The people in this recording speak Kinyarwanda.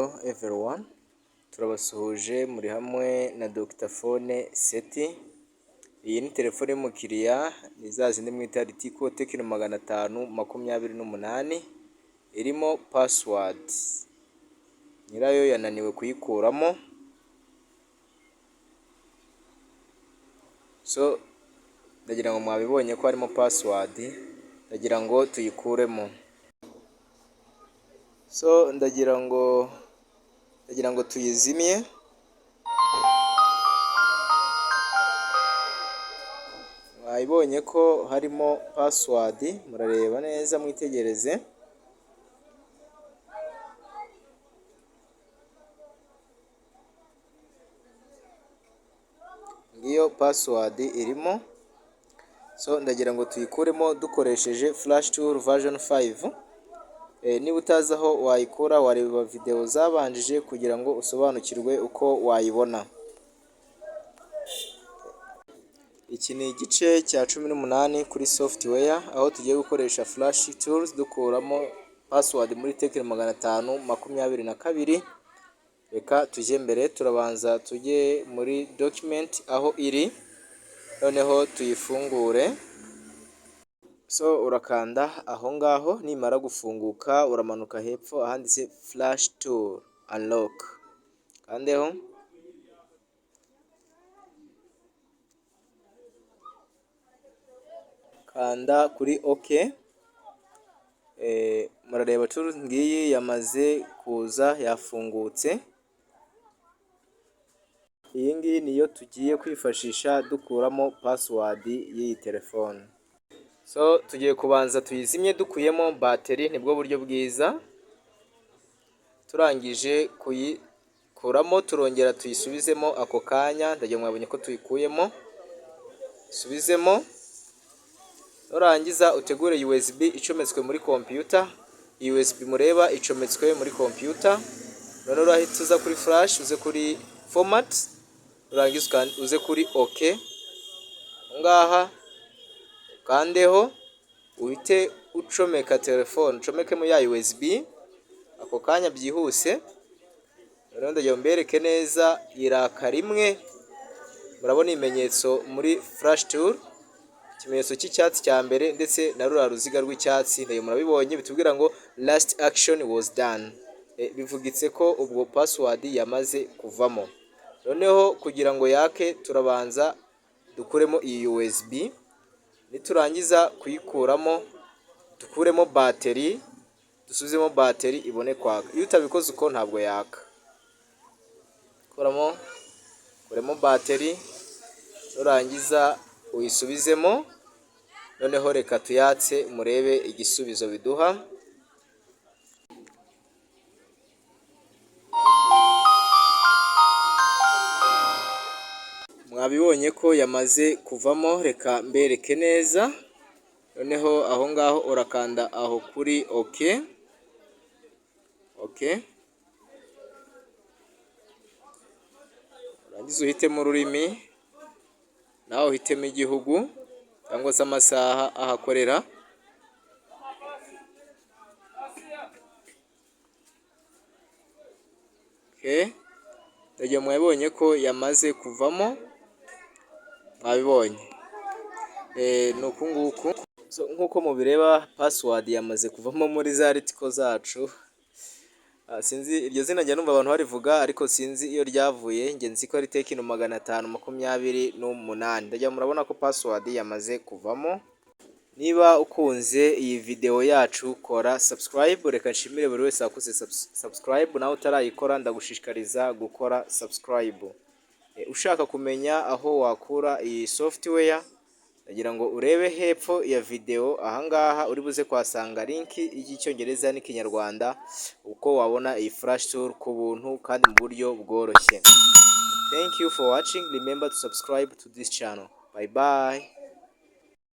Hello everyone, turabasuhuje muri hamwe na Dr Phone Seti. Iyi ni telefone y'umukiriya, ni za zindi mwita Ritiko Tecno 528, irimo password. Nyirayo yananiwe kuyikuramo, so ndagira ngo mwabibonye ko harimo password, ndagira ngo tuyikuremo. So ndagira ngo tuyizimye. Mwabibonye ko harimo password, murareba neza mwitegereze. Ngiyo password irimo. So ndagira ngo tuyikuremo dukoresheje Flash Tool version 5. Niba utazi aho wayikura, wareba video zabanjije kugira ngo usobanukirwe uko wayibona. Iki ni igice cya 18 kuri software, aho tugiye gukoresha Flash Tools dukuramo password muri Tecno 522. Reka tujye mbere, turabanza tujye muri document aho iri, noneho tuyifungure. So urakanda aho ngaho, nimara gufunguka uramanuka hepfo ahanditse Flash Tool Unlock, kandeho. Kanda kuri OK. Murareba tool ngiyi yamaze kuza, yafungutse. Iyi ngiyi niyo tugiye kwifashisha dukuramo password y'iyi telefone. So tugiye kubanza tuyizimye dukuyemo bateri, nibwo buryo bwiza. Turangije kuyikuramo turongera tuyisubizemo ako kanya, ndagira mwabonye ko tuyikuyemo. Subizemo. Nurangiza utegure USB icometswe muri computer. USB mureba icometswe muri computer. None urahita uza kuri flash, uze kuri format, urangiza uze kuri OK. Ngaha kandeho, uhite ucomeka telefone, ucomekemo ya USB ako kanya byihuse. None ndagira mbereke neza iraka rimwe. Murabona ibimenyetso muri Flash Tool, ikimenyetso cy'icyatsi cya mbere ndetse na rura ruziga rw'icyatsi, ndayo murabibonye bitubwira ngo last action was done. Bivugitse ko ubwo password yamaze kuvamo. Noneho kugira ngo yake turabanza dukuremo iyi USB. Niturangiza kuyikuramo dukuremo bateri, dusubizemo bateri ibone kwaka. Iyo utabikoze uko ntabwo yaka. Kuremo bateri, nurangiza uyisubizemo. Noneho reka tuyatse murebe igisubizo biduha. Mwabibonye ko yamaze kuvamo, reka mbereke neza. Noneho aho ngaho urakanda aho kuri OK. Urangiza uhitemo ururimi, naho uhitemo igihugu cyangwa se amasaha ahakorera. Ndagira mwabibonye ko yamaze kuvamo, mwabibonye. Nuku nguku. So nkuko mubireba password yamaze kuvamo muri za Ritiko zacu. Sinzi iryo zina njya numva abantu barivuga, ariko sinzi iyo ryavuye. Nge nzi ko ari Tecno 528. Ndagira murabona ko password yamaze kuvamo. Niba ukunze iyi video yacu, kora subscribe. Reka nshimire buri wese wakoze subscribe, nawe utarayikora ndagushishikariza gukora subscribe. Ushaka kumenya aho wakura iyi software, ndagira ngo urebe hepfo ya video ahangaha, uri buze kwasanga link y'icyongereza n'ikinyarwanda, uko wabona iyi Flash Tool ku buntu kandi mu buryo bworoshye. Thank you for watching. Remember to subscribe to this channel. Bye bye.